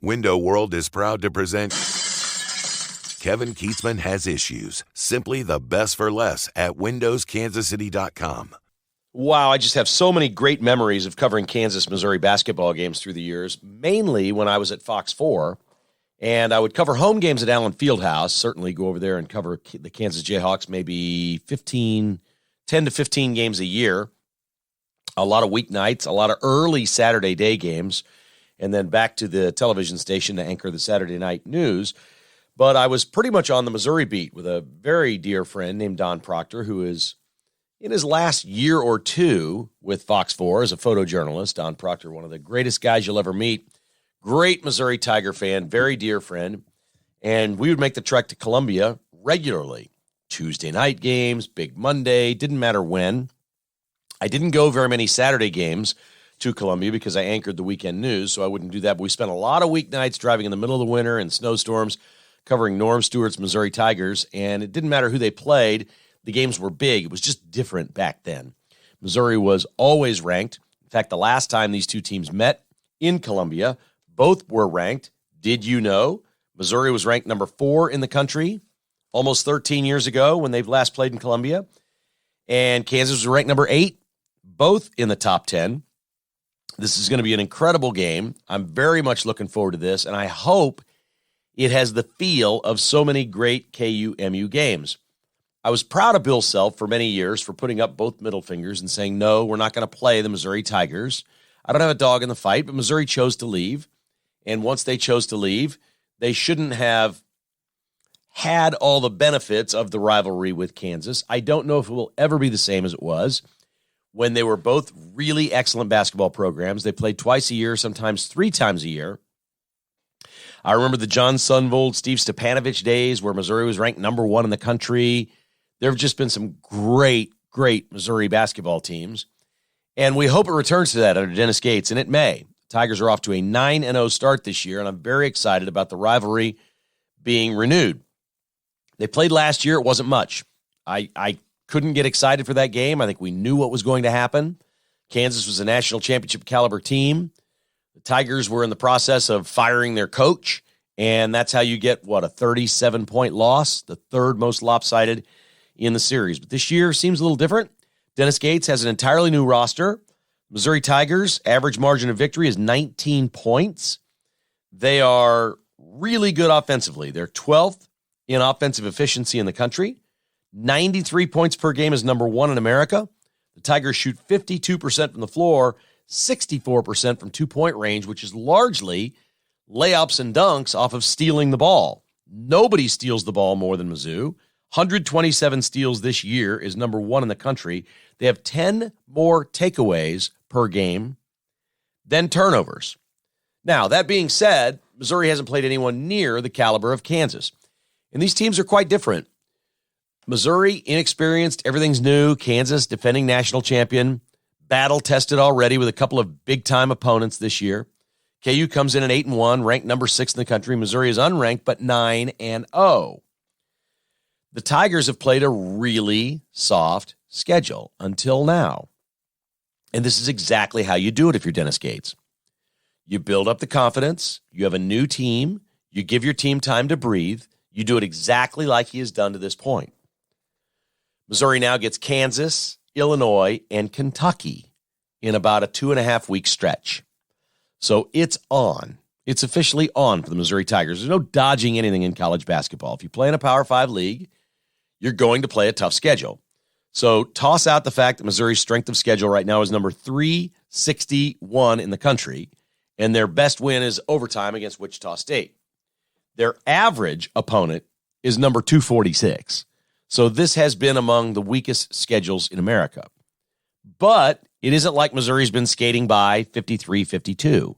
Window World is proud to present Kevin Keatsman Has Issues. Simply the best for less at windowskansascity.com. Wow, I just have so many great memories of covering Kansas, Missouri basketball games through the years, mainly when I was at Fox 4. And I would cover home games at Allen Fieldhouse, certainly go over there and cover the Kansas Jayhawks, maybe 10 to 15 games a year. A lot of weeknights, a lot of early Saturday day games, and then back to the television station to anchor the Saturday night news. But I was pretty much on the Missouri beat with a very dear friend named Don Proctor, who is in his last year or two with Fox 4 as a photojournalist. Don Proctor, one of the greatest guys you'll ever meet. Great Missouri Tiger fan, very dear friend. And we would make the trek to Columbia regularly. Tuesday night games, Big Monday, didn't matter when. I didn't go very many Saturday games to Columbia because I anchored the weekend news, so I wouldn't do that. But we spent a lot of weeknights driving in the middle of the winter in snowstorms, covering Norm Stewart's Missouri Tigers, and it didn't matter who they played. The games were big. It was just different back then. Missouri was always ranked. In fact, the last time these two teams met in Columbia, both were ranked. Did you know? Missouri was ranked number 4 in the country almost 13 years ago when they last played in Columbia, and Kansas was ranked number 8, both in the top 10. This is going to be an incredible game. I'm very much looking forward to this, and I hope it has the feel of so many great KU-MU games. I was proud of Bill Self for many years for putting up both middle fingers and saying, no, we're not going to play the Missouri Tigers. I don't have a dog in the fight, but Missouri chose to leave, and once they chose to leave, they shouldn't have had all the benefits of the rivalry with Kansas. I don't know if it will ever be the same as it was when they were both really excellent basketball programs. They played twice a year, sometimes 3 times a year. I remember the John Sunvold, Steve Stepanovich days where Missouri was ranked number 1 in the country. There have just been some great, great Missouri basketball teams. And we hope it returns to that under Dennis Gates, and it may. Tigers are off to a 9-0 start this year, and I'm very excited about the rivalry being renewed. They played last year. It wasn't much. I couldn't get excited for that game. I think we knew what was going to happen. Kansas was a national championship caliber team. The Tigers were in the process of firing their coach, and that's how you get, a 37-point loss, the third most lopsided in the series. But this year seems a little different. Dennis Gates has an entirely new roster. Missouri Tigers' average margin of victory is 19 points. They are really good offensively. They're 12th in offensive efficiency in the country. 93 points per game is number 1 in America. The Tigers shoot 52% from the floor, 64% from two-point range, which is largely layups and dunks off of stealing the ball. Nobody steals the ball more than Mizzou. 127 steals this year is number 1 in the country. They have 10 more takeaways per game than turnovers. Now, that being said, Missouri hasn't played anyone near the caliber of Kansas. And these teams are quite different. Missouri, inexperienced, everything's new. Kansas, defending national champion, battle-tested already with a couple of big-time opponents this year. KU comes in at 8-1, ranked number 6 in the country. Missouri is unranked, but 9-0. The Tigers have played a really soft schedule until now. And this is exactly how you do it if you're Dennis Gates. You build up the confidence. You have a new team. You give your team time to breathe. You do it exactly like he has done to this point. Missouri now gets Kansas, Illinois, and Kentucky in about a 2.5-week stretch. So it's on. It's officially on for the Missouri Tigers. There's no dodging anything in college basketball. If you play in a Power 5 league, you're going to play a tough schedule. So toss out the fact that Missouri's strength of schedule right now is number 361 in the country, and their best win is overtime against Wichita State. Their average opponent is number 246. So this has been among the weakest schedules in America. But it isn't like Missouri's been skating by 53-52.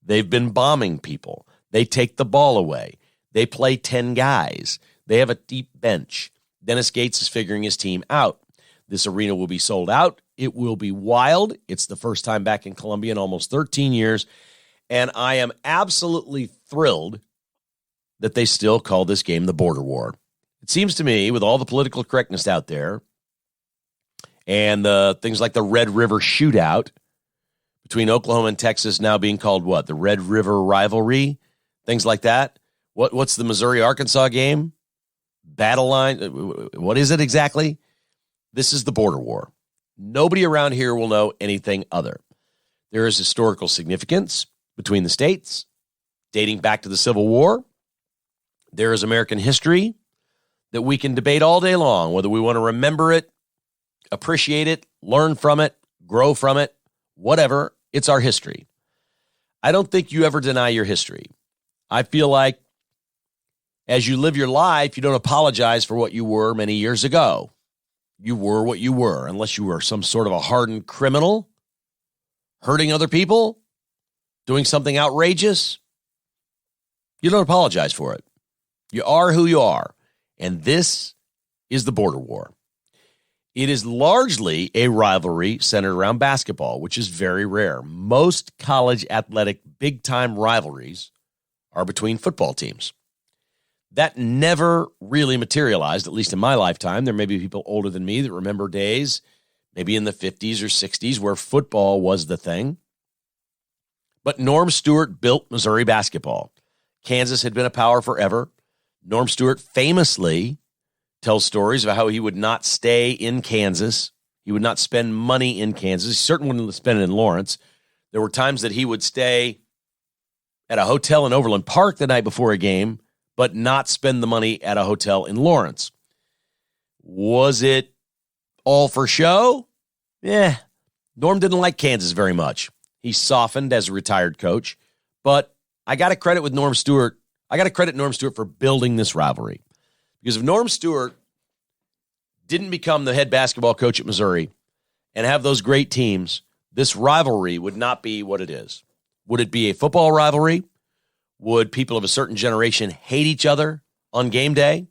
They've been bombing people. They take the ball away. They play 10 guys. They have a deep bench. Dennis Gates is figuring his team out. This arena will be sold out. It will be wild. It's the first time back in Columbia in almost 13 years. And I am absolutely thrilled that they still call this game the Border War. It seems to me, with all the political correctness out there and the things like the Red River Shootout between Oklahoma and Texas now being called what? The Red River Rivalry? things like that. What's the Missouri-Arkansas game? Battle line? What is it exactly? This is the border war. Nobody around here will know anything other. There is historical significance between the states dating back to the Civil War. There is American history that we can debate all day long, whether we want to remember it, appreciate it, learn from it, grow from it, whatever. It's our history. I don't think you ever deny your history. I feel like as you live your life, you don't apologize for what you were many years ago. You were what you were, unless you were some sort of a hardened criminal, hurting other people, doing something outrageous. You don't apologize for it. You are who you are. And this is the border war. It is largely a rivalry centered around basketball, which is very rare. Most college athletic big-time rivalries are between football teams. That never really materialized, at least in my lifetime. There may be people older than me that remember days, maybe in the 50s or 60s, where football was the thing. But Norm Stewart built Missouri basketball. Kansas had been a power forever. Norm Stewart famously tells stories about how he would not stay in Kansas. He would not spend money in Kansas. He certainly wouldn't spend it in Lawrence. There were times that he would stay at a hotel in Overland Park the night before a game, but not spend the money at a hotel in Lawrence. Was it all for show? Yeah. Norm didn't like Kansas very much. He softened as a retired coach, but I got to credit Norm Stewart for building this rivalry. Because if Norm Stewart didn't become the head basketball coach at Missouri and have those great teams, this rivalry would not be what it is. Would it be a football rivalry? Would people of a certain generation hate each other on game day?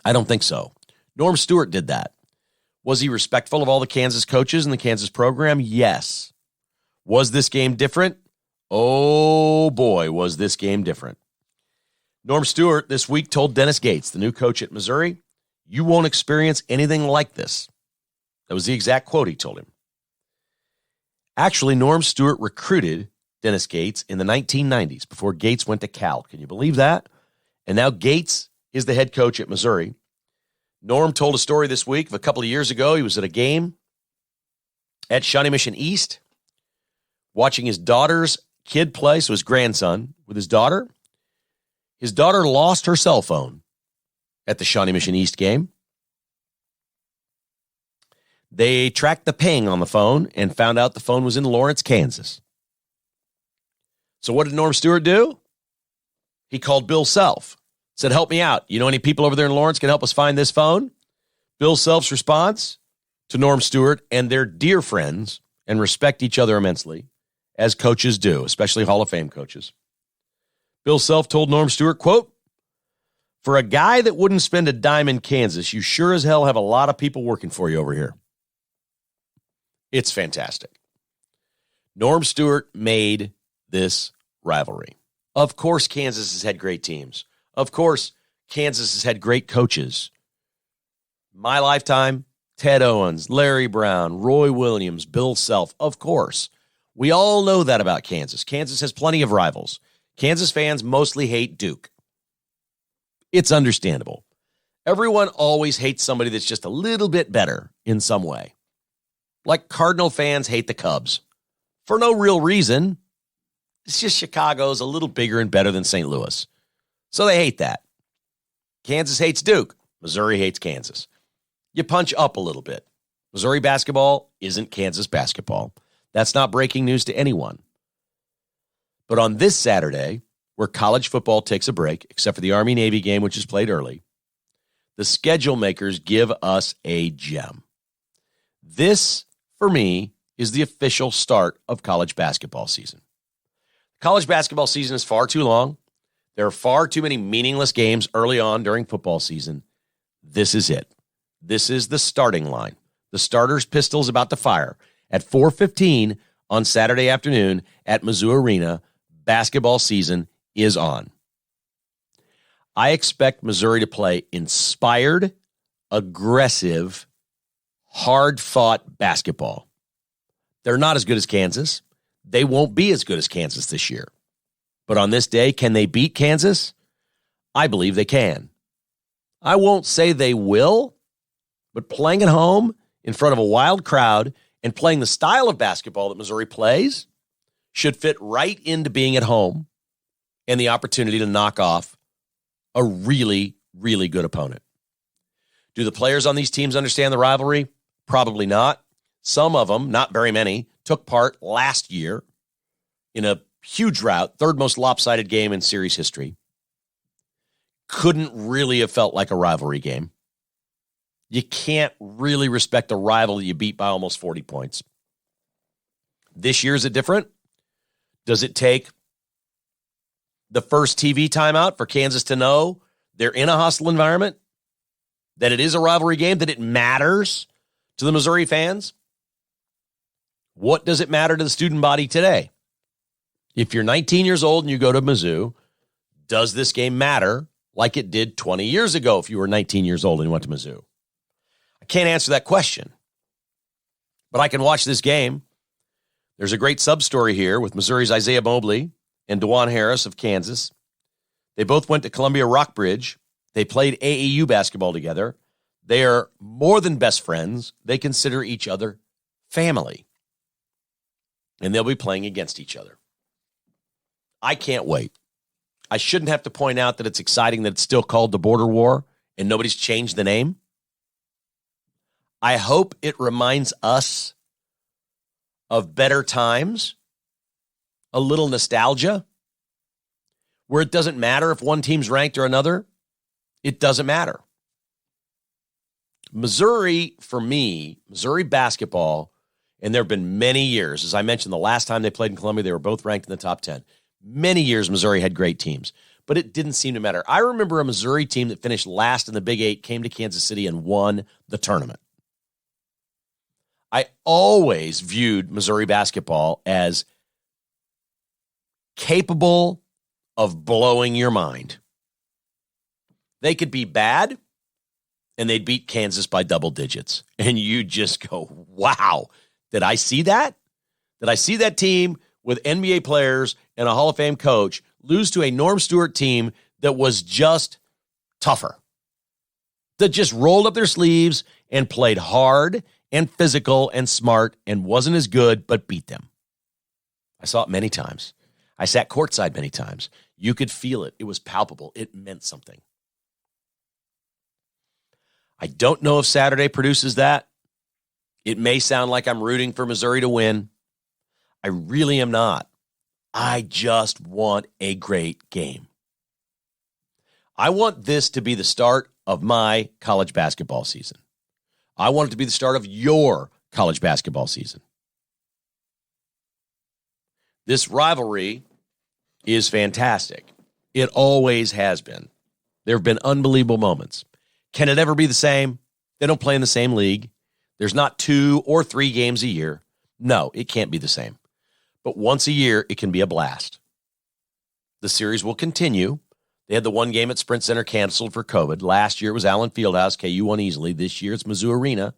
I don't think so. Norm Stewart did that. Was he respectful of all the Kansas coaches and the Kansas program? Yes. Was this game different? Oh boy, was this game different. Norm Stewart this week told Dennis Gates, the new coach at Missouri, "You won't experience anything like this." That was the exact quote he told him. Actually, Norm Stewart recruited Dennis Gates in the 1990s before Gates went to Cal. Can you believe that? And now Gates is the head coach at Missouri. Norm told a story this week of a couple of years ago. He was at a game at Shawnee Mission East, watching his daughter's kid play, so his grandson with his daughter. His daughter lost her cell phone at the Shawnee Mission East game. They tracked the ping on the phone and found out the phone was in Lawrence, Kansas. So what did Norm Stewart do? He called Bill Self, said, "Help me out. You know any people over there in Lawrence can help us find this phone?" Bill Self's response to Norm Stewart, and they're dear friends and respect each other immensely, as coaches do, especially Hall of Fame coaches. Bill Self told Norm Stewart, quote, "For a guy that wouldn't spend a dime in Kansas, you sure as hell have a lot of people working for you over here." It's fantastic. Norm Stewart made this rivalry. Of course, Kansas has had great teams. Of course, Kansas has had great coaches. My lifetime, Ted Owens, Larry Brown, Roy Williams, Bill Self. Of course. We all know that about Kansas. Kansas has plenty of rivals. Kansas fans mostly hate Duke. It's understandable. Everyone always hates somebody that's just a little bit better in some way. Like Cardinal fans hate the Cubs. For no real reason. It's just Chicago's a little bigger and better than St. Louis. So they hate that. Kansas hates Duke. Missouri hates Kansas. You punch up a little bit. Missouri basketball isn't Kansas basketball. That's not breaking news to anyone. But on this Saturday, where college football takes a break, except for the Army-Navy game, which is played early, the schedule makers give us a gem. This, for me, is the official start of college basketball season. College basketball season is far too long. There are far too many meaningless games early on during football season. This is it. This is the starting line. The starter's pistol is about to fire. At 4:15 on Saturday afternoon at Mizzou Arena, basketball season is on. I expect Missouri to play inspired, aggressive, hard-fought basketball. They're not as good as Kansas. They won't be as good as Kansas this year. But on this day, can they beat Kansas? I believe they can. I won't say they will, but playing at home in front of a wild crowd and playing the style of basketball that Missouri plays should fit right into being at home and the opportunity to knock off a really, really good opponent. Do the players on these teams understand the rivalry? Probably not. Some of them, not very many, took part last year in a huge rout, third most lopsided game in series history. Couldn't really have felt like a rivalry game. You can't really respect a rival that you beat by almost 40 points. This year, is it different? Does it take the first TV timeout for Kansas to know they're in a hostile environment, that it is a rivalry game, that it matters to the Missouri fans? What does it matter to the student body today? If you're 19 years old and you go to Mizzou, does this game matter like it did 20 years ago if you were 19 years old and you went to Mizzou? I can't answer that question, but I can watch this game. There's a great sub-story here with Missouri's Isaiah Mobley and DeJuan Harris of Kansas. They both went to Columbia Rockbridge. They played AAU basketball together. They are more than best friends. They consider each other family, and they'll be playing against each other. I can't wait. I shouldn't have to point out that it's exciting that it's still called the Border War and nobody's changed the name. I hope it reminds us of better times, a little nostalgia, where it doesn't matter if one team's ranked or another. It doesn't matter. Missouri, for me, Missouri basketball, and there have been many years, as I mentioned, the last time they played in Columbia, they were both ranked in the top 10. Many years Missouri had great teams, but it didn't seem to matter. I remember a Missouri team that finished last in the Big Eight, came to Kansas City and won the tournament. I always viewed Missouri basketball as capable of blowing your mind. They could be bad, and they'd beat Kansas by double digits. And you just go, wow, did I see that? Did I see that team with NBA players and a Hall of Fame coach lose to a Norm Stewart team that was just tougher, that just rolled up their sleeves and played hard and physical and smart and wasn't as good, but beat them? I saw it many times. I sat courtside many times. You could feel it. It was palpable. It meant something. I don't know if Saturday produces that. It may sound like I'm rooting for Missouri to win. I really am not. I just want a great game. I want this to be the start of my college basketball season. I want it to be the start of your college basketball season. This rivalry is fantastic. It always has been. There have been unbelievable moments. Can it ever be the same? They don't play in the same league. There's not 2 or 3 games a year. No, it can't be the same. But once a year, it can be a blast. The series will continue. They had the one game at Sprint Center canceled for COVID. Last year it was Allen Fieldhouse. KU won easily. This year it's Mizzou Arena.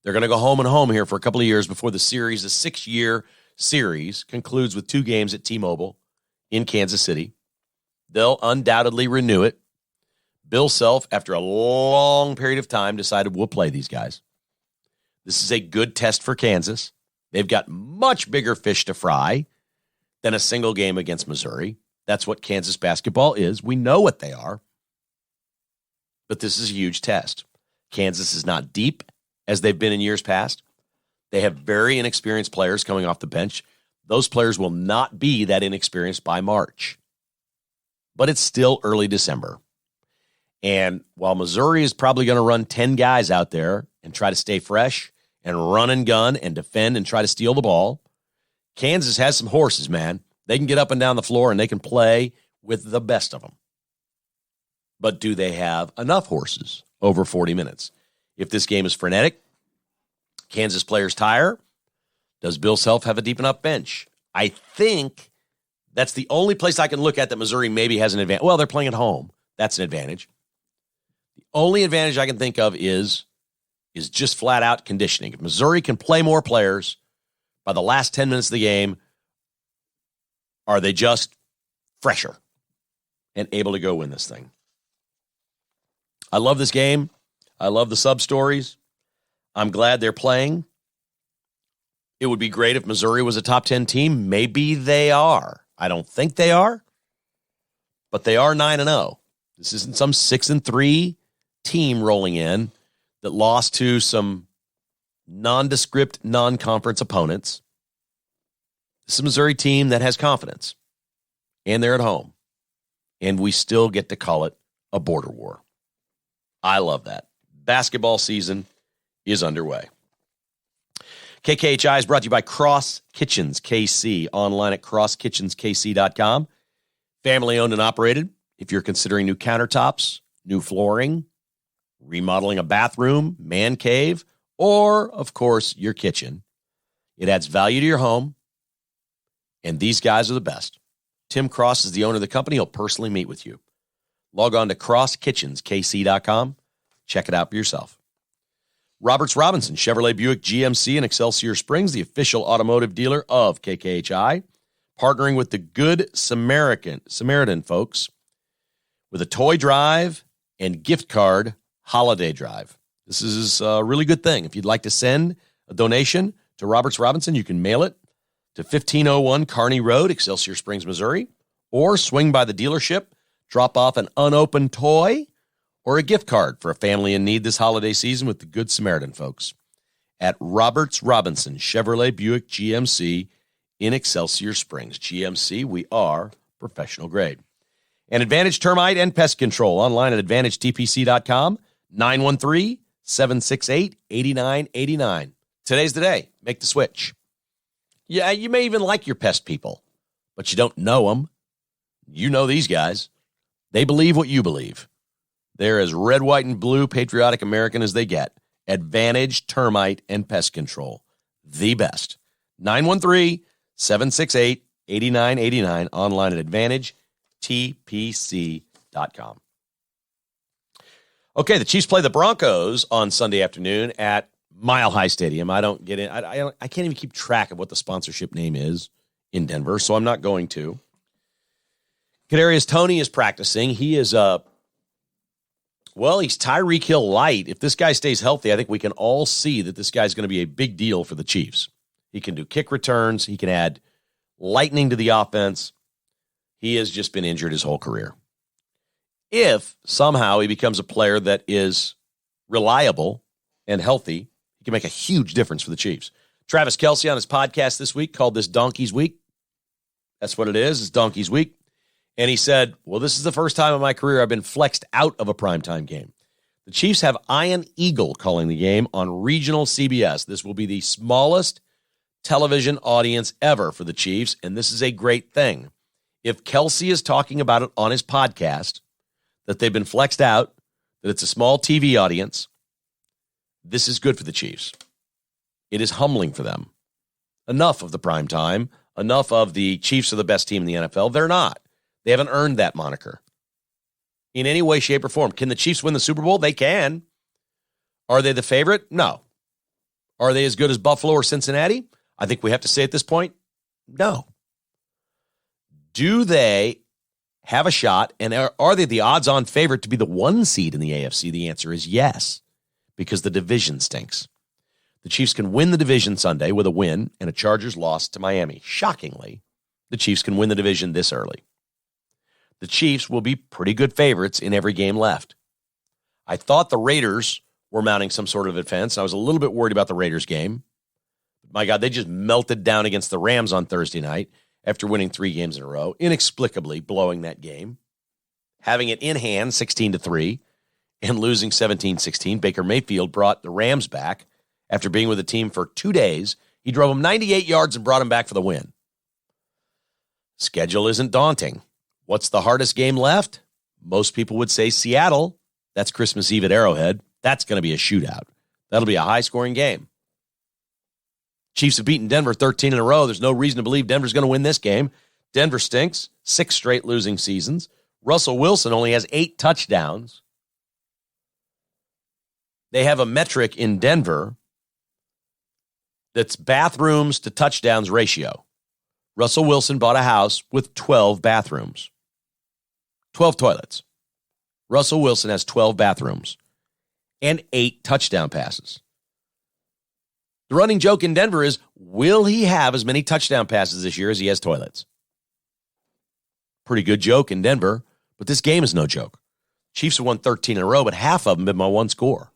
They're going to go home and home here for a couple of years before the series, the 6-year series, concludes with 2 games at T-Mobile in Kansas City. They'll undoubtedly renew it. Bill Self, after a long period of time, decided we'll play these guys. This is a good test for Kansas. They've got much bigger fish to fry than a single game against Missouri. That's what Kansas basketball is. We know what they are. But this is a huge test. Kansas is not deep as they've been in years past. They have very inexperienced players coming off the bench. Those players will not be that inexperienced by March. But it's still early December. And while Missouri is probably going to run 10 guys out there and try to stay fresh and run and gun and defend and try to steal the ball, Kansas has some horses, man. They can get up and down the floor and they can play with the best of them. But do they have enough horses over 40 minutes? If this game is frenetic, Kansas players tire, does Bill Self have a deep enough bench? I think that's the only place I can look at that Missouri maybe has an advantage. Well, they're playing at home. That's an advantage. The only advantage I can think of is just flat out conditioning. If Missouri can play more players by the last 10 minutes of the game, are they just fresher and able to go win this thing. I love this game. I love the sub-stories. I'm glad they're playing. It would be great if Missouri was a top 10 team. Maybe they are. I don't think they are, but they are 9-0. This isn't some 6-3 team rolling in that lost to some nondescript, non-conference opponents. This is a Missouri team that has confidence, and they're at home, and we still get to call it a border war. I love that. Basketball season is underway. KKHI is brought to you by Cross Kitchens KC, online at crosskitchenskc.com. Family owned and operated. If you're considering new countertops, new flooring, remodeling a bathroom, man cave, or, of course, your kitchen, it adds value to your home, and these guys are the best. Tim Cross is the owner of the company. He'll personally meet with you. Log on to crosskitchenskc.com. Check it out for yourself. Roberts Robinson, Chevrolet Buick GMC in Excelsior Springs, the official automotive dealer of KKHI, partnering with the Good Samaritan folks with a toy drive and gift card holiday drive. This is a really good thing. If you'd like to send a donation to Roberts Robinson, you can mail it to 1501 Kearney Road, Excelsior Springs, Missouri, or swing by the dealership, drop off an unopened toy or a gift card for a family in need this holiday season with the Good Samaritan folks at Roberts Robinson Chevrolet Buick GMC in Excelsior Springs. GMC, we are professional grade. And Advantage Termite and Pest Control online at AdvantageTPC.com, 913-768-8989. Today's the day. Make the switch. Yeah, you may even like your pest people, but you don't know them. You know these guys. They believe what you believe. They're as red, white, and blue patriotic American as they get. Advantage Termite and Pest Control. The best. 913-768-8989. Online at AdvantageTPC.com. Okay, the Chiefs play the Broncos on Sunday afternoon at Mile High Stadium. I don't get in. I can't even keep track of what the sponsorship name is in Denver, so I'm not going to. Kadarius Toney is practicing. He is he's Tyreek Hill light. If this guy stays healthy, I think we can all see that this guy's going to be a big deal for the Chiefs. He can do kick returns. He can add lightning to the offense. He has just been injured his whole career. If somehow he becomes a player that is reliable and healthy, he can make a huge difference for the Chiefs. Travis Kelce on his podcast this week called this Donkey's Week. That's what it is. It's Donkey's Week. And he said, well, this is the first time in my career I've been flexed out of a primetime game. The Chiefs have Ian Eagle calling the game on regional CBS. This will be the smallest television audience ever for the Chiefs, and this is a great thing. If Kelce is talking about it on his podcast, that they've been flexed out, that it's a small TV audience, this is good for the Chiefs. It is humbling for them. Enough of the primetime, enough of the Chiefs are the best team in the NFL. They're not. They haven't earned that moniker in any way, shape, or form. Can the Chiefs win the Super Bowl? They can. Are they the favorite? No. Are they as good as Buffalo or Cincinnati? I think we have to say at this point, no. Do they have a shot, and are they the odds-on favorite to be the 1 seed in the AFC? The answer is yes, because the division stinks. The Chiefs can win the division Sunday with a win and a Chargers loss to Miami. Shockingly, the Chiefs can win the division this early. The Chiefs will be pretty good favorites in every game left. I thought the Raiders were mounting some sort of defense. I was a little bit worried about the Raiders game. My God, they just melted down against the Rams on Thursday night after winning 3 games in a row, inexplicably blowing that game, having it in hand 16-3, and losing 17-16. Baker Mayfield brought the Rams back after being with the team for 2 days. He drove them 98 yards and brought them back for the win. Schedule isn't daunting. What's the hardest game left? Most people would say Seattle. That's Christmas Eve at Arrowhead. That's going to be a shootout. That'll be a high-scoring game. Chiefs have beaten Denver 13 in a row. There's no reason to believe Denver's going to win this game. Denver stinks. 6 straight losing seasons. Russell Wilson only has 8 touchdowns. They have a metric in Denver that's bathrooms to touchdowns ratio. Russell Wilson bought a house with 12 bathrooms. 12 toilets. Russell Wilson has 12 bathrooms and 8 touchdown passes. The running joke in Denver is, will he have as many touchdown passes this year as he has toilets? Pretty good joke in Denver, but this game is no joke. Chiefs have won 13 in a row, but half of them have been by one score.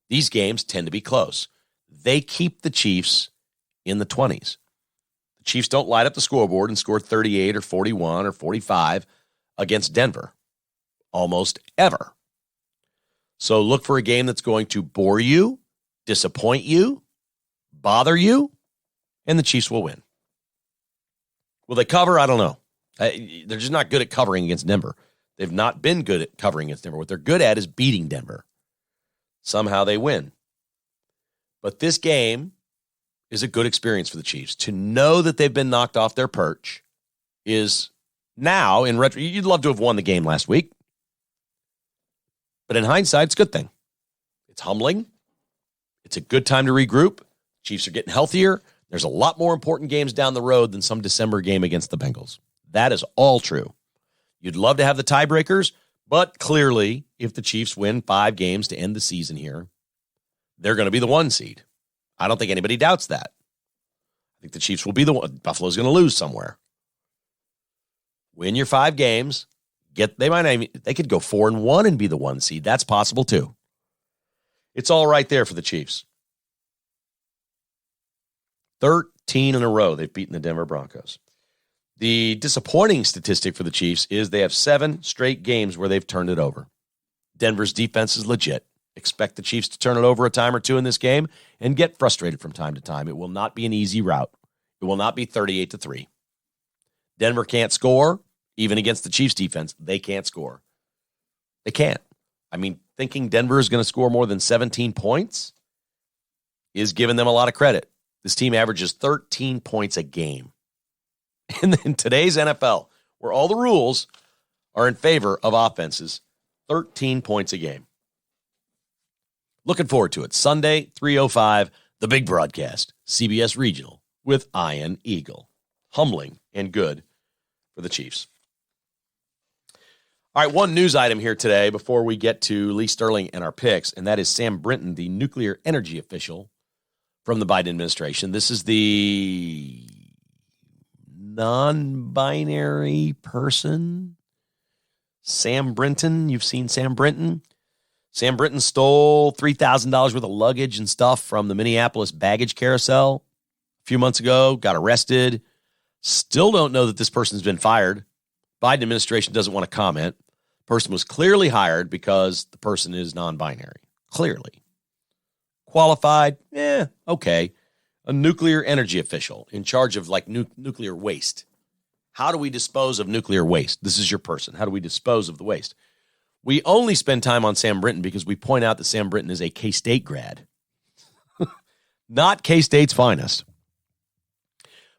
These games tend to be close. They keep the Chiefs in the 20s. The Chiefs don't light up the scoreboard and score 38 or 41 or 45 against Denver. Almost ever. So look for a game that's going to bore you, disappoint you, bother you, and the Chiefs will win. Will they cover? I don't know. They're just not good at covering against Denver. They've not been good at covering against Denver. What they're good at is beating Denver. Somehow they win. But this game is a good experience for the Chiefs. To know that they've been knocked off their perch is now, in retro, you'd love to have won the game last week. But in hindsight, it's a good thing. It's humbling. It's a good time to regroup. Chiefs are getting healthier. There's a lot more important games down the road than some December game against the Bengals. That is all true. You'd love to have the tiebreakers, but clearly, if the Chiefs win 5 games to end the season here, they're going to be the 1 seed. I don't think anybody doubts that. I think the Chiefs will be the one. Buffalo's going to lose somewhere. Win your 5 games. They could go 4-1 and be the 1 seed. That's possible too. It's all right there for the Chiefs. 13 in a row they've beaten the Denver Broncos. The disappointing statistic for the Chiefs is they have 7 straight games where they've turned it over. Denver's defense is legit. Expect the Chiefs to turn it over a time or two in this game and get frustrated from time to time. It will not be an easy route. It will not be 38-3. Denver can't score. Even against the Chiefs defense, they can't score. They can't. I mean, thinking Denver is going to score more than 17 points is giving them a lot of credit. This team averages 13 points a game. And in today's NFL, where all the rules are in favor of offenses, 13 points a game. Looking forward to it. Sunday, 3:05, the big broadcast, CBS Regional with Ian Eagle. Humbling and good for the Chiefs. All right, one news item here today before we get to Lee Sterling and our picks, and that is Sam Brinton, the nuclear energy official from the Biden administration. This is the non-binary person, Sam Brinton. You've seen Sam Brinton. Sam Brinton stole $3,000 worth of luggage and stuff from the Minneapolis baggage carousel a few months ago, got arrested. Still don't know that this person's been fired. Biden administration doesn't want to comment. Person was clearly hired because the person is non-binary. Clearly. Qualified? Okay. A nuclear energy official in charge of like nuclear waste. How do we dispose of nuclear waste? This is your person. How do we dispose of the waste? We only spend time on Sam Brinton because we point out that Sam Brinton is a K-State grad. Not K-State's finest.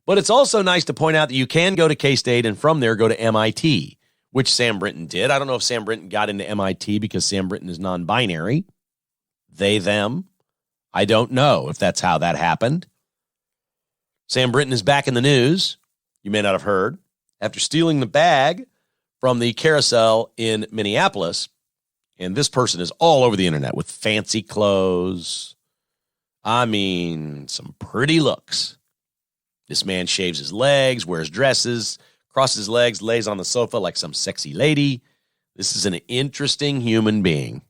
But it's also nice to point out that you can go to K-State and from there go to MIT, which Sam Brinton did. I don't know if Sam Brinton got into MIT because Sam Brinton is non-binary. They, them. I don't know if that's how that happened. Sam Brinton is back in the news. You may not have heard. After stealing the bag from the carousel in Minneapolis, and this person is all over the internet with fancy clothes. I mean, some pretty looks. This man shaves his legs, wears dresses, crosses his legs, lays on the sofa like some sexy lady. This is an interesting human being.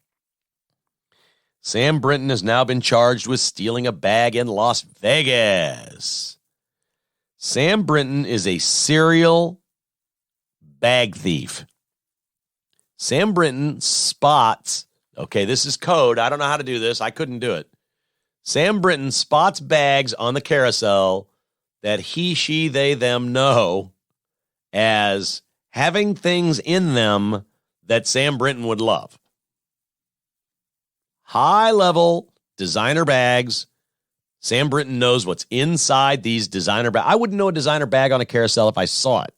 Sam Brinton has now been charged with stealing a bag in Las Vegas. Sam Brinton is a serial bag thief. Sam Brinton spots, okay, this is code. I don't know how to do this. I couldn't do it. Sam Brinton spots bags on the carousel that he, she, they, them know as having things in them that Sam Brinton would love. High-level designer bags. Sam Brinton knows what's inside these designer bags. I wouldn't know a designer bag on a carousel if I saw it.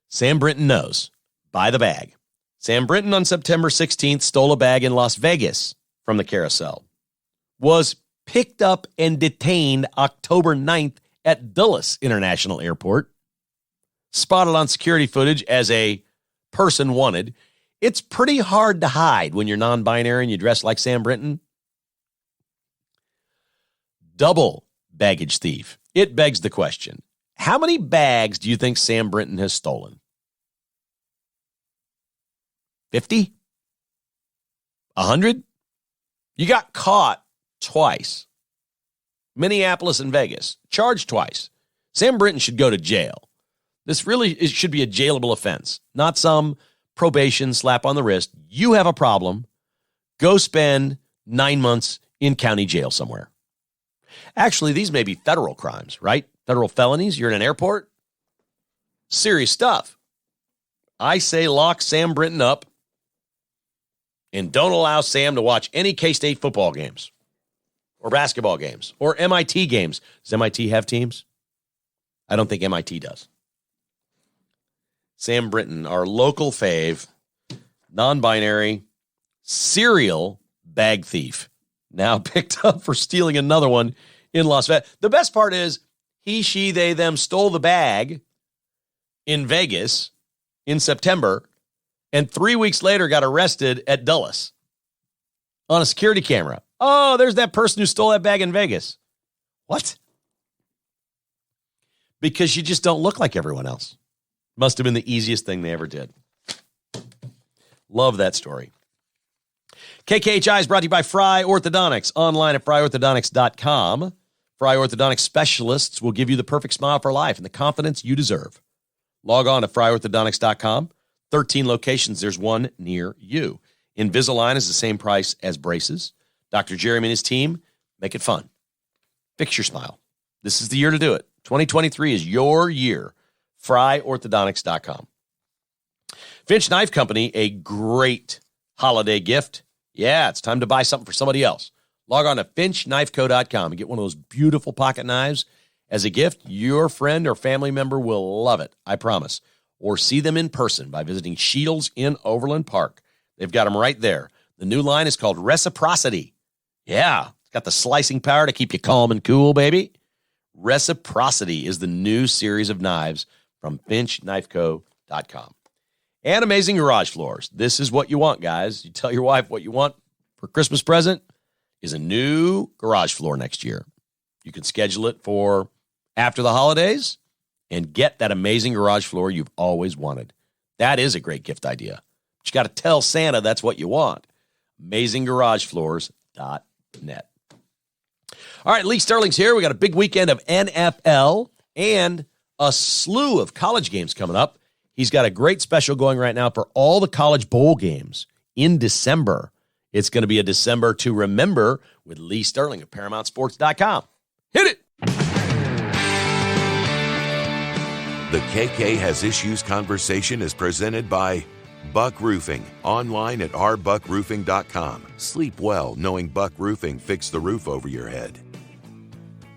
Sam Brinton knows. Buy the bag. Sam Brinton on September 16th stole a bag in Las Vegas from the carousel. Was picked up and detained October 9th at Dulles International Airport. spotted on security footage as a person wanted. It's pretty hard to hide when you're non-binary and you dress like Sam Brinton. Double baggage thief. It begs the question, how many bags do you think Sam Brinton has stolen? 50? 100? You got caught twice. Minneapolis and Vegas. Charged twice. Sam Brinton should go to jail. It should be a jailable offense, not some probation slap on the wrist. You have a problem. Go spend 9 months in county jail somewhere. Actually, these may be federal crimes, right? Federal felonies. You're in an airport. Serious stuff. I say lock Sam Brinton up and don't allow Sam to watch any K-State football games or basketball games or MIT games. Does MIT have teams? I don't think MIT does. Sam Brinton, our local fave, non-binary, serial bag thief, now picked up for stealing another one in Las Vegas. The best part is he, she, they, them stole the bag in Vegas in September and 3 weeks later got arrested at Dulles on a security camera. Oh, there's that person who stole that bag in Vegas. What? Because you just don't look like everyone else. Must have been the easiest thing they ever did. Love that story. KKHI is brought to you by Fry Orthodontics. Online at fryorthodontics.com. Fry Orthodontics specialists will give you the perfect smile for life and the confidence you deserve. Log on to fryorthodontics.com. 13 locations. There's one near you. Invisalign is the same price as braces. Dr. Jeremy and his team make it fun. Fix your smile. This is the year to do it. 2023 is your year. FryOrthodontics.com. Finch Knife Company, a great holiday gift. Yeah, it's time to buy something for somebody else. Log on to FinchKnifeCo.com and get one of those beautiful pocket knives as a gift. Your friend or family member will love it, I promise. Or see them in person by visiting Sheetles in Overland Park. They've got them right there. The new line is called Reciprocity. Yeah, it's got the slicing power to keep you calm and cool, baby. Reciprocity is the new series of knives from FinchKnifeCo.com. And Amazing Garage Floors. This is what you want, guys. You tell your wife what you want for Christmas present is a new garage floor next year. You can schedule it for after the holidays and get that amazing garage floor you've always wanted. That is a great gift idea. But you got to tell Santa that's what you want. AmazingGarageFloors.net. All right, Lee Sterling's here. We got a big weekend of NFL and a slew of college games coming up. He's got a great special going right now for all the college bowl games in December. It's going to be a December to remember with Lee Sterling of ParamountSports.com. Hit it! The KK Has Issues conversation is presented by Buck Roofing, online at rbuckroofing.com. Sleep well knowing Buck Roofing fixed the roof over your head.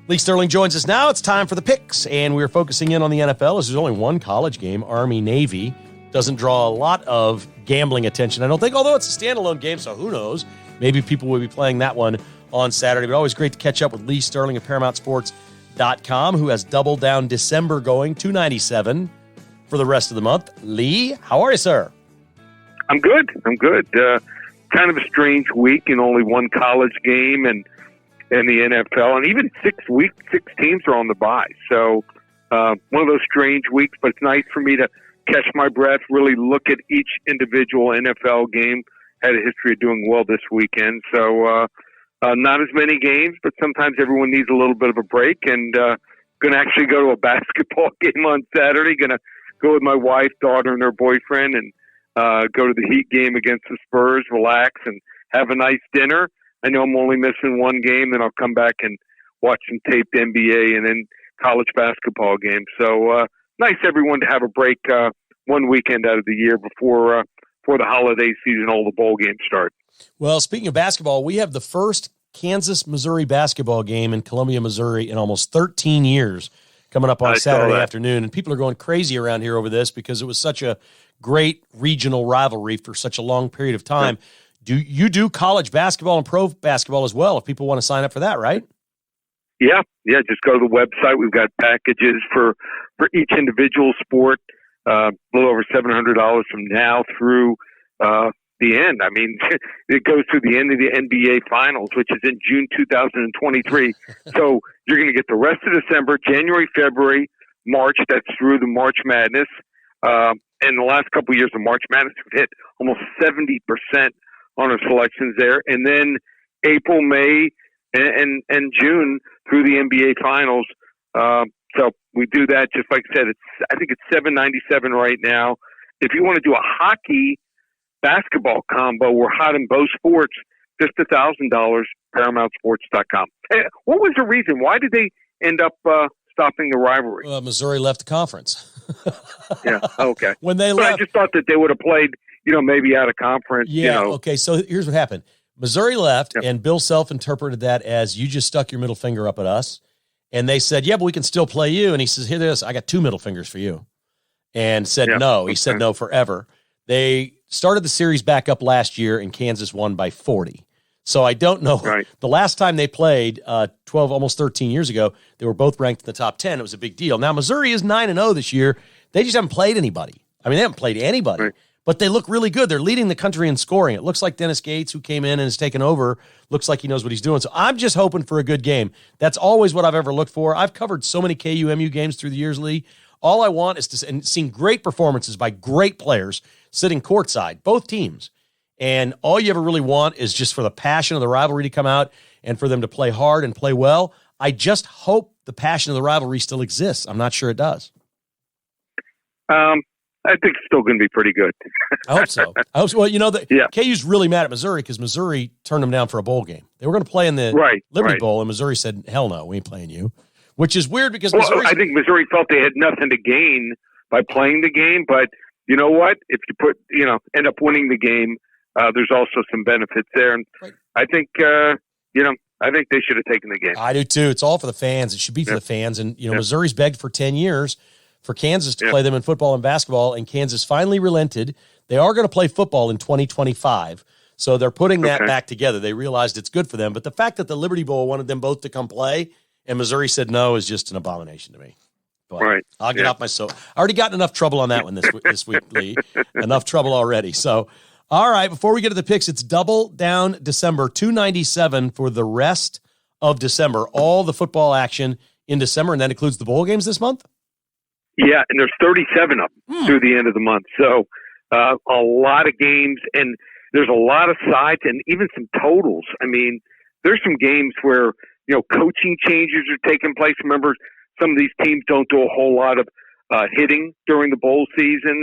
Lee Sterling joins us now. It's time for the picks, and we're focusing in on the NFL as there's only one college game, Army-Navy. Doesn't draw a lot of gambling attention, I don't think, although it's a standalone game, so who knows? Maybe people will be playing that one on Saturday, but always great to catch up with Lee Sterling of ParamountSports.com, who has doubled down December going, $297 for the rest of the month. Lee, how are you, sir? I'm good. Kind of a strange week and only one college game and the NFL, and even 6 teams are on the bye. So one of those strange weeks, but it's nice for me to catch my breath, really look at each individual NFL game. Had a history of doing well this weekend. So not as many games, but sometimes everyone needs a little bit of a break, and going to actually go to a basketball game on Saturday. Going to go with my wife, daughter, and their boyfriend, and go to the Heat game against the Spurs, relax, and have a nice dinner. I know I'm only missing one game, then I'll come back and watch some taped NBA and then college basketball games. So nice everyone to have a break one weekend out of the year before the holiday season, all the bowl games start. Well, speaking of basketball, we have the first Kansas-Missouri basketball game in Columbia, Missouri in almost 13 years coming up on Saturday afternoon. And people are going crazy around here over this because it was such a great regional rivalry for such a long period of time. Do you do college basketball and pro basketball as well if people want to sign up for that, right? Yeah. Just go to the website. We've got packages for each individual sport. A little over $700 from now through the end. I mean, it goes to the end of the NBA Finals, which is in June 2023. So you're going to get the rest of December, January, February, March. That's through the March Madness. And the last couple of years of March Madness, we've hit almost 70% on our selections there. And then April, May, and June through the NBA Finals. So we do that, just like I said, I think it's $797 right now. If you want to do a hockey basketball combo, we're hot in both sports, just $1,000, ParamountSports.com. Hey, what was the reason? Why did they end up stopping the rivalry? Missouri left the conference. Yeah, okay. When they left, I just thought that they would have played, maybe out of conference. Yeah, okay, so here's what happened. Missouri left, and Bill Self interpreted that as you just stuck your middle finger up at us. And they said, yeah, but we can still play you. And he says, here, I got 2 middle fingers for you. And said no. He said no forever. They started the series back up last year, and Kansas won by 40. So I don't know. Right. The last time they played 12, almost 13 years ago, they were both ranked in the top 10. It was a big deal. Now, Missouri is 9-0 this year. They just haven't played anybody. I mean, they haven't played anybody. Right. But they look really good. They're leading the country in scoring. It looks like Dennis Gates, who came in and has taken over, looks like he knows what he's doing. So I'm just hoping for a good game. That's always what I've ever looked for. I've covered so many KU-MU games through the years, Lee. All I want is and seeing great performances by great players sitting courtside, both teams. And all you ever really want is just for the passion of the rivalry to come out and for them to play hard and play well. I just hope the passion of the rivalry still exists. I'm not sure it does. I think it's still going to be pretty good. I hope so. Well, KU's really mad at Missouri because Missouri turned them down for a bowl game. They were going to play in the Liberty Bowl, and Missouri said, hell no, we ain't playing you, which is weird because I think Missouri felt they had nothing to gain by playing the game, but you know what? If you end up winning the game, there's also some benefits there. And I think, I think they should have taken the game. I do too. It's all for the fans. It should be for the fans. And, Missouri's begged for 10 years for Kansas to play them in football and basketball, and Kansas finally relented. They are going to play football in 2025, so they're putting that back together. They realized it's good for them, but the fact that the Liberty Bowl wanted them both to come play and Missouri said no is just an abomination to me. But I'll get off my soap. I already got enough trouble on that one this week, Lee. Enough trouble already. So, all right, before we get to the picks, it's double down December, $297 for the rest of December. All the football action in December, and that includes the bowl games this month? Yeah, and there's 37 of them through the end of the month. So a lot of games, and there's a lot of sides and even some totals. I mean, there's some games where, coaching changes are taking place. Remember, some of these teams don't do a whole lot of hitting during the bowl season,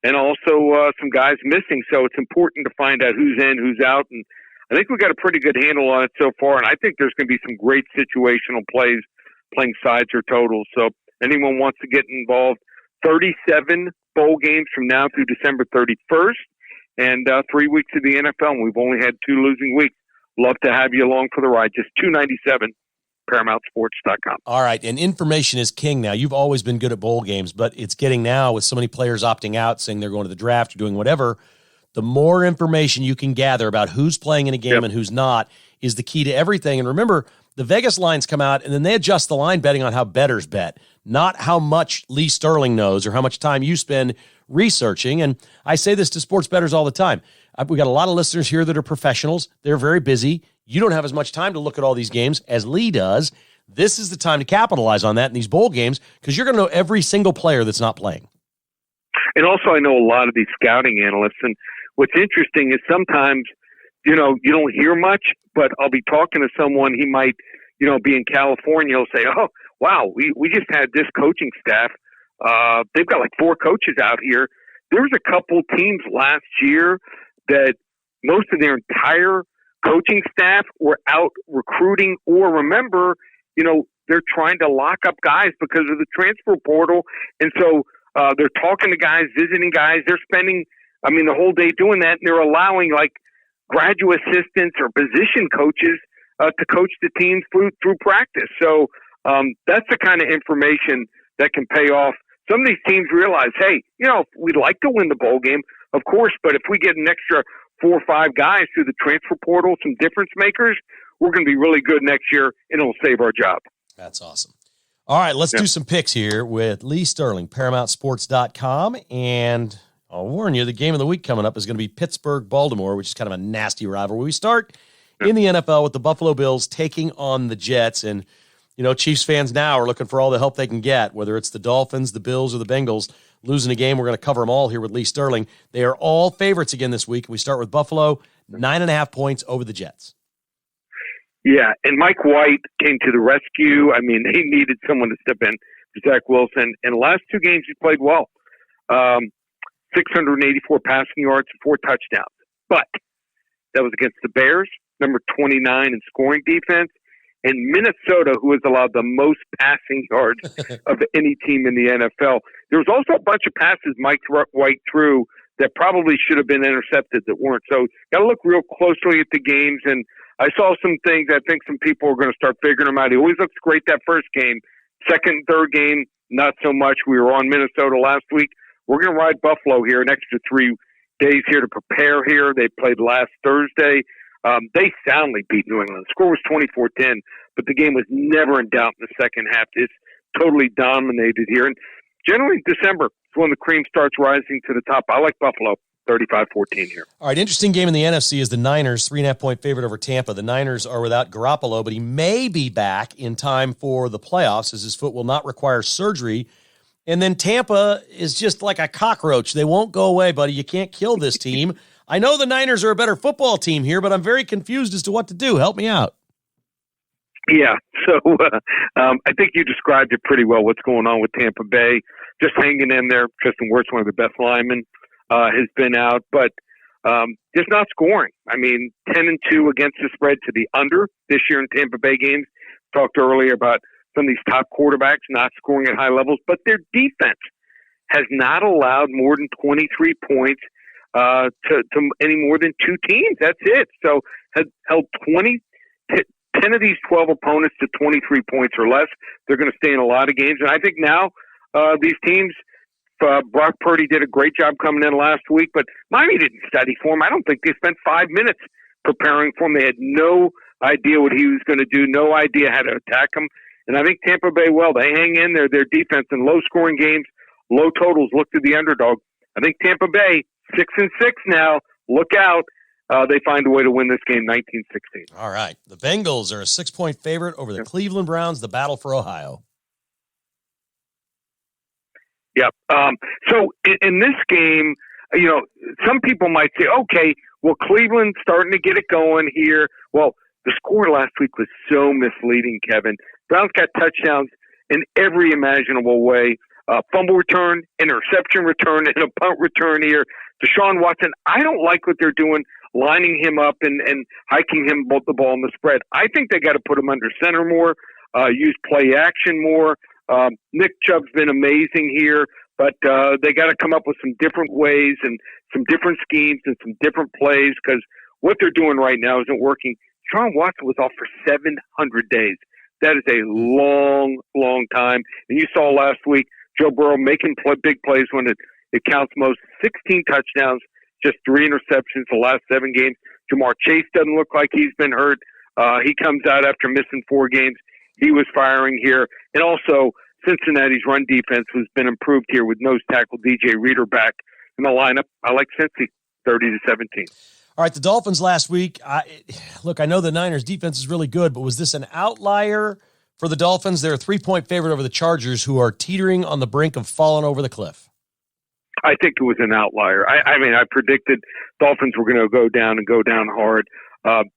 and also some guys missing. So it's important to find out who's in, who's out. And I think we've got a pretty good handle on it so far. And I think there's going to be some great situational plays playing sides or totals. So anyone wants to get involved, 37 bowl games from now through December 31st, and 3 weeks of the NFL. And we've only had 2 losing weeks. Love to have you along for the ride. Just $297, ParamountSports.com. All right, and information is king now. You've always been good at bowl games, but it's getting now with so many players opting out, saying they're going to the draft or doing whatever. The more information you can gather about who's playing in a game and who's not is the key to everything. And remember, the Vegas lines come out, and then they adjust the line betting on how bettors bet, not how much Lee Sterling knows or how much time you spend researching. And I say this to sports bettors all the time. We got a lot of listeners here that are professionals. They're very busy. You don't have as much time to look at all these games as Lee does. This is the time to capitalize on that in these bowl games because you're going to know every single player that's not playing. And also, I know a lot of these scouting analysts. And what's interesting is sometimes, you don't hear much, but I'll be talking to someone, he might, be in California. He'll say, oh, wow, we just had this coaching staff. They've got like 4 coaches out here. There was a couple teams last year that most of their entire coaching staff were out recruiting, or remember, they're trying to lock up guys because of the transfer portal. And so they're talking to guys, visiting guys. They're spending, the whole day doing that. And they're allowing like graduate assistants or position coaches to coach the teams through practice. So that's the kind of information that can pay off. Some of these teams realize, hey, we'd like to win the bowl game, of course, but if we get an extra 4 or 5 guys through the transfer portal, some difference makers, we're going to be really good next year, and it'll save our job. That's awesome. All right, let's do some picks here with Lee Sterling, ParamountSports.com. And I'll warn you, the game of the week coming up is going to be Pittsburgh-Baltimore, which is kind of a nasty rivalry. We start in the NFL with the Buffalo Bills taking on the Jets. And, Chiefs fans now are looking for all the help they can get, whether it's the Dolphins, the Bills, or the Bengals. Losing a game, we're going to cover them all here with Lee Sterling. They are all favorites again this week. We start with Buffalo, 9.5 points over the Jets. Yeah, and Mike White came to the rescue. I mean, they needed someone to step in for Zach Wilson. And the last two games, he played well. 684 passing yards, 4 touchdowns. But that was against the Bears, number 29 in scoring defense, and Minnesota, who has allowed the most passing yards of any team in the NFL. There was also a bunch of passes Mike White threw that probably should have been intercepted that weren't. So got to look real closely at the games. And I saw some things. I think some people are going to start figuring them out. He always looks great that first game. Second, third game, not so much. We were on Minnesota last week. We're going to ride Buffalo here an extra 3 days here to prepare here. They played last Thursday. They soundly beat New England. The score was 24-10, but the game was never in doubt in the second half. It's totally dominated here. And generally, December is when the cream starts rising to the top. I like Buffalo. 35-14 here. All right, interesting game in the NFC is the Niners, 3.5-point favorite over Tampa. The Niners are without Garoppolo, but he may be back in time for the playoffs as his foot will not require surgery. And then Tampa is just like a cockroach. They won't go away, buddy. You can't kill this team. I know the Niners are a better football team here, but I'm very confused as to what to do. Help me out. Yeah, so I think you described it pretty well, what's going on with Tampa Bay. Just hanging in there. Tristan Wirtz, one of the best linemen, has been out, but just not scoring. I mean, 10-2 against the spread to the under this year in Tampa Bay games. Talked earlier about some of these top quarterbacks not scoring at high levels, but their defense has not allowed more than 23 points to any more than 2 teams. That's it. So has held 10 of these 12 opponents to 23 points or less. They're going to stay in a lot of games, and I think now these teams. Brock Purdy did a great job coming in last week, but Miami didn't study for him. I don't think they spent 5 minutes preparing for him. They had no idea what he was going to do, no idea how to attack him. And I think Tampa Bay, they hang in there. Their defense in low-scoring games, low totals, look to the underdog. I think Tampa Bay, 6-6 now. Look out. They find a way to win this game, 19-16. All right. The Bengals are a 6-point favorite over the Cleveland Browns, the battle for Ohio. Yeah. So in this game, some people might say, okay, well, Cleveland's starting to get it going here. Well, the score last week was so misleading, Kevin. Browns got touchdowns in every imaginable way. Fumble return, interception return, and a punt return here. Deshaun Watson, I don't like what they're doing, lining him up and hiking him the ball in the spread. I think they got to put him under center more, use play action more. Nick Chubb's been amazing here, but they got to come up with some different ways and some different schemes and some different plays because what they're doing right now isn't working. Deshaun Watson was off for 700 days. That is a long, long time. And you saw last week Joe Burrow making big plays when it counts most. 16 touchdowns, just 3 interceptions the last 7 games. Jamar Chase doesn't look like he's been hurt. He comes out after missing 4 games. He was firing here. And also, Cincinnati's run defense has been improved here with nose tackle DJ Reader back in the lineup. I like Cincy, 30-17. All right, the Dolphins last week. I know the Niners' defense is really good, but was this an outlier for the Dolphins? They're a 3-point favorite over the Chargers, who are teetering on the brink of falling over the cliff. I think it was an outlier. I mean, I predicted Dolphins were going to go down and go down hard.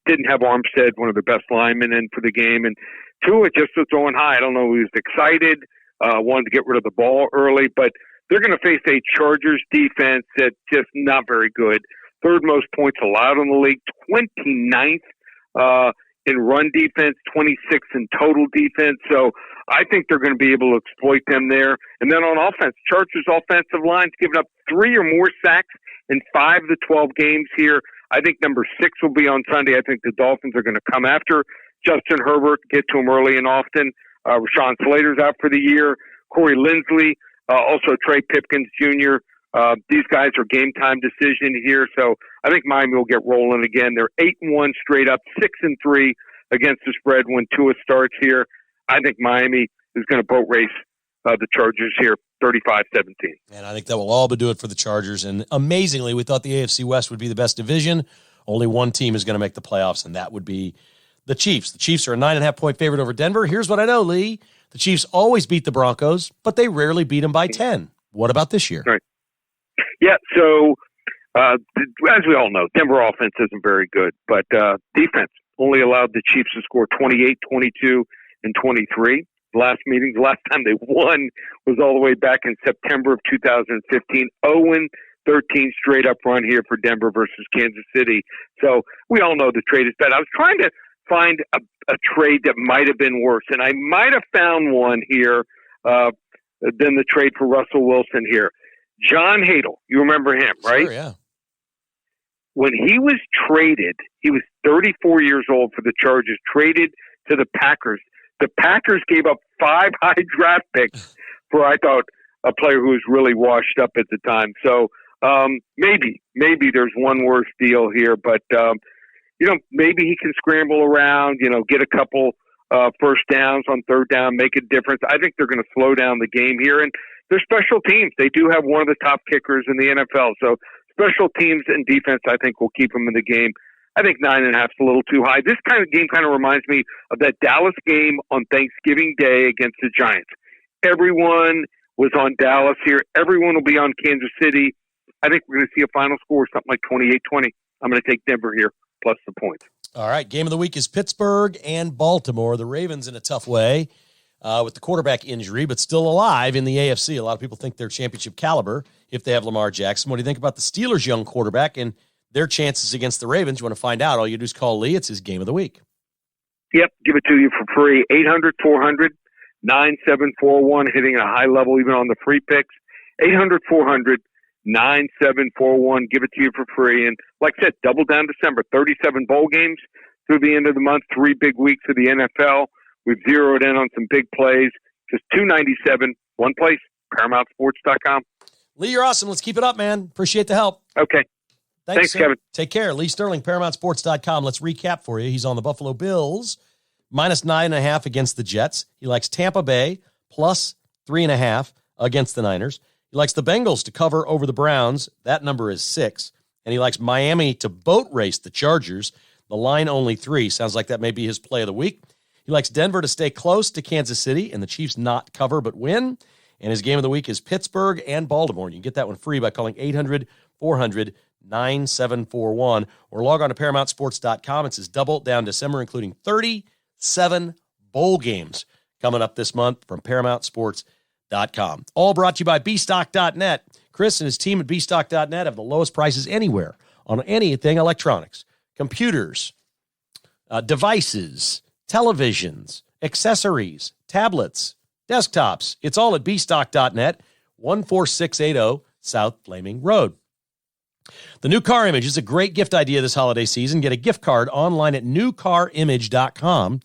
Didn't have Armstead, one of the best linemen, in for the game. And Tua just was throwing high. I don't know, he was excited, wanted to get rid of the ball early, but they're going to face a Chargers defense that's just not very good. 3rd most points allowed in the league, 29th in run defense, 26th in total defense. So I think they're going to be able to exploit them there. And then on offense, Chargers offensive line's given up 3 or more sacks in 5 of the 12 games here. I think number 6 will be on Sunday. I think the Dolphins are going to come after Justin Herbert, get to him early and often. Rashawn Slater's out for the year. Corey Linsley, also Trey Pipkins Jr. These guys are game-time decision here, so I think Miami will get rolling again. They're 8-1 straight up, 6-3 against the spread when Tua starts here. I think Miami is going to boat race the Chargers here, 35-17. And I think that will all but do it for the Chargers. And amazingly, we thought the AFC West would be the best division. Only one team is going to make the playoffs, and that would be the Chiefs. The Chiefs are a 9.5-point favorite over Denver. Here's what I know, Lee. The Chiefs always beat the Broncos, but they rarely beat them by 10. What about this year? Right. Yeah, so as we all know, Denver offense isn't very good, but defense only allowed the Chiefs to score 28, 22, and 23. Last time they won was all the way back in September of 2015. 0-13 straight up run here for Denver versus Kansas City. So we all know the trade is bad. I was trying to find a trade that might have been worse, and I might have found one here than the trade for Russell Wilson here. John Hadl, you remember him, right? Sure, yeah. When he was traded, he was 34 years old for the Chargers, traded to the Packers. The Packers gave up 5 high draft picks for, I thought, a player who was really washed up at the time. So maybe there's one worse deal here, but maybe he can scramble around, get a couple first downs on third down, make a difference. I think they're going to slow down the game here, and they're special teams. They do have one of the top kickers in the NFL, so special teams and defense, I think, will keep them in the game. I think 9.5 is a little too high. This kind of game kind of reminds me of that Dallas game on Thanksgiving Day against the Giants. Everyone was on Dallas here. Everyone will be on Kansas City. I think we're going to see a final score, something like 28-20. I'm going to take Denver here, plus the points. All right, game of the week is Pittsburgh and Baltimore. The Ravens in a tough way with the quarterback injury, but still alive in the AFC. A lot of people think they're championship caliber if they have Lamar Jackson. What do you think about the Steelers' young quarterback and their chances against the Ravens? You want to find out, all you do is call Lee. It's his game of the week. Yep, give it to you for free. 800-400-9741, hitting a high level even on the free picks. 800-400-9741, give it to you for free. And like I said, double down December, 37 bowl games through the end of the month, 3 big weeks of the NFL. We've zeroed in on some big plays. Just $297, one place, ParamountSports.com. Lee, you're awesome. Let's keep it up, man. Appreciate the help. Okay. Thanks, Kevin. Take care. Lee Sterling, ParamountSports.com. Let's recap for you. He's on the Buffalo Bills, minus 9.5 against the Jets. He likes Tampa Bay, plus 3.5 against the Niners. He likes the Bengals to cover over the Browns. That number is 6. And he likes Miami to boat race the Chargers. The line only 3. Sounds like that may be his play of the week. He likes Denver to stay close to Kansas City and the Chiefs not cover but win. And his game of the week is Pittsburgh and Baltimore. You can get that one free by calling 800-400-9741 or log on to ParamountSports.com. It's his double down December, including 37 bowl games coming up this month from ParamountSports.com. All brought to you by bstock.net. Chris and his team at bstock.net have the lowest prices anywhere on anything electronics, computers, devices, televisions, accessories, tablets, desktops. It's all at bstock.net, 14680 South Flaming Road. The New Car Image is a great gift idea this holiday season. Get a gift card online at newcarimage.com,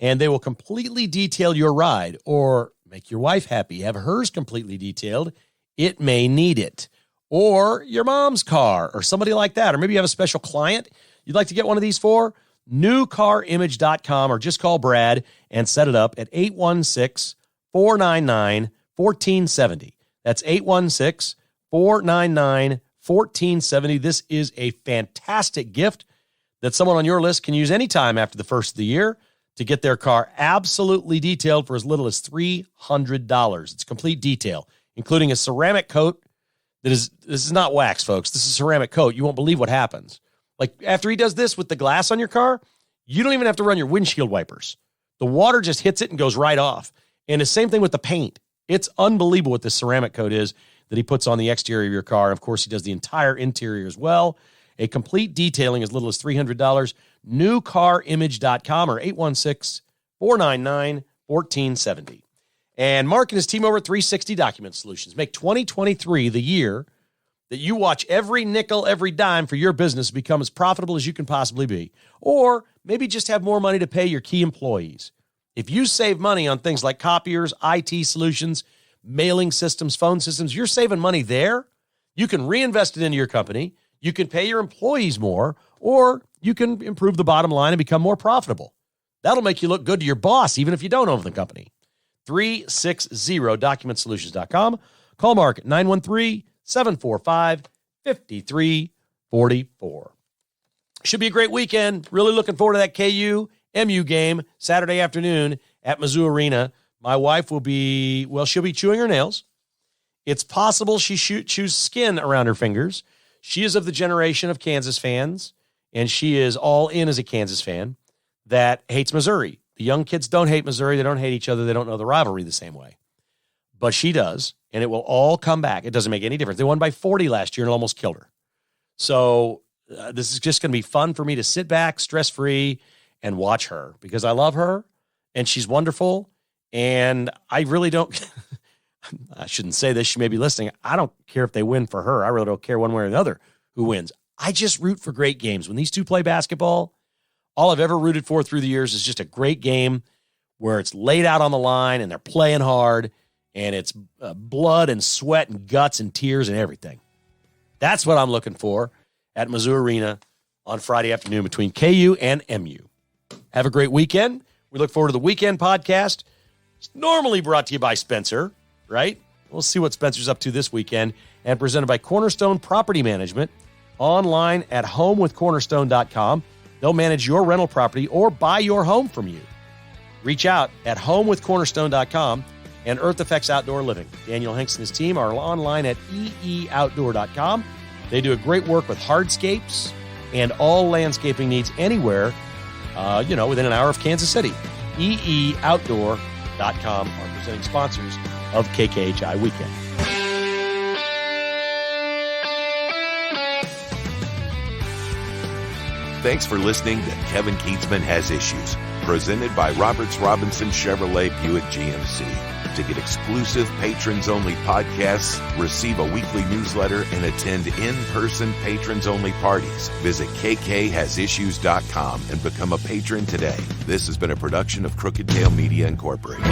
and they will completely detail your ride or make your wife happy. Have hers completely detailed. It may need it. Or your mom's car or somebody like that. Or maybe you have a special client you'd like to get one of these for. newcarimage.com, or just call Brad and set it up at 816-499-1470. That's 816-499-1470. This is a fantastic gift that someone on your list can use anytime after the first of the year to get their car absolutely detailed for as little as $300. It's complete detail, including a ceramic coat this is not wax, folks. This is ceramic coat. You won't believe what happens. Like, after he does this with the glass on your car, you don't even have to run your windshield wipers. The water just hits it and goes right off. And the same thing with the paint. It's unbelievable what this ceramic coat is that he puts on the exterior of your car. Of course, he does the entire interior as well. A complete detailing as little as $300. Newcarimage.com or 816-499-1470. And Mark and his team over at 360 Document Solutions make 2023 the year that you watch every nickel, every dime for your business become as profitable as you can possibly be. Or maybe just have more money to pay your key employees. If you save money on things like copiers, IT solutions, mailing systems, phone systems, you're saving money there. You can reinvest it into your company. You can pay your employees more, or you can improve the bottom line and become more profitable. That'll make you look good to your boss, even if you don't own the company. 360documentsolutions.com. Call Mark at 913-745-5344. Should be a great weekend. Really looking forward to that KU-MU game Saturday afternoon at Mizzou Arena. My wife she'll be chewing her nails. It's possible she chews skin around her fingers. She is of the generation of Kansas fans, and she is all in as a Kansas fan that hates Missouri. The young kids don't hate Missouri. They don't hate each other. They don't know the rivalry the same way. But she does, and it will all come back. It doesn't make any difference. They won by 40 last year and almost killed her. So this is just going to be fun for me to sit back, stress-free, and watch her because I love her, and she's wonderful, and I really don't – I shouldn't say this. She may be listening. I don't care if they win for her. I really don't care one way or another who wins. I just root for great games. When these two play basketball, all I've ever rooted for through the years is just a great game where it's laid out on the line and they're playing hard and it's blood and sweat and guts and tears and everything. That's what I'm looking for at Mizzou Arena on Friday afternoon between KU and MU. Have a great weekend. We look forward to the weekend podcast. It's normally brought to you by Spencer, right? We'll see what Spencer's up to this weekend, and presented by Cornerstone Property Management, online at homewithcornerstone.com. They'll manage your rental property or buy your home from you. Reach out at homewithcornerstone.com. And Earth Effects Outdoor Living. Daniel Hanks and his team are online at eeoutdoor.com. They do a great work with hardscapes and all landscaping needs anywhere, within an hour of Kansas City. eeoutdoor.com are presenting sponsors of KKHI Weekend. Thanks for listening to Kevin Keatsman Has Issues, presented by Roberts Robinson Chevrolet Buick GMC. To get exclusive patrons-only podcasts, receive a weekly newsletter, and attend in-person patrons-only parties, visit kkhasissues.com and become a patron today. This has been a production of Crooked Tail Media Incorporated.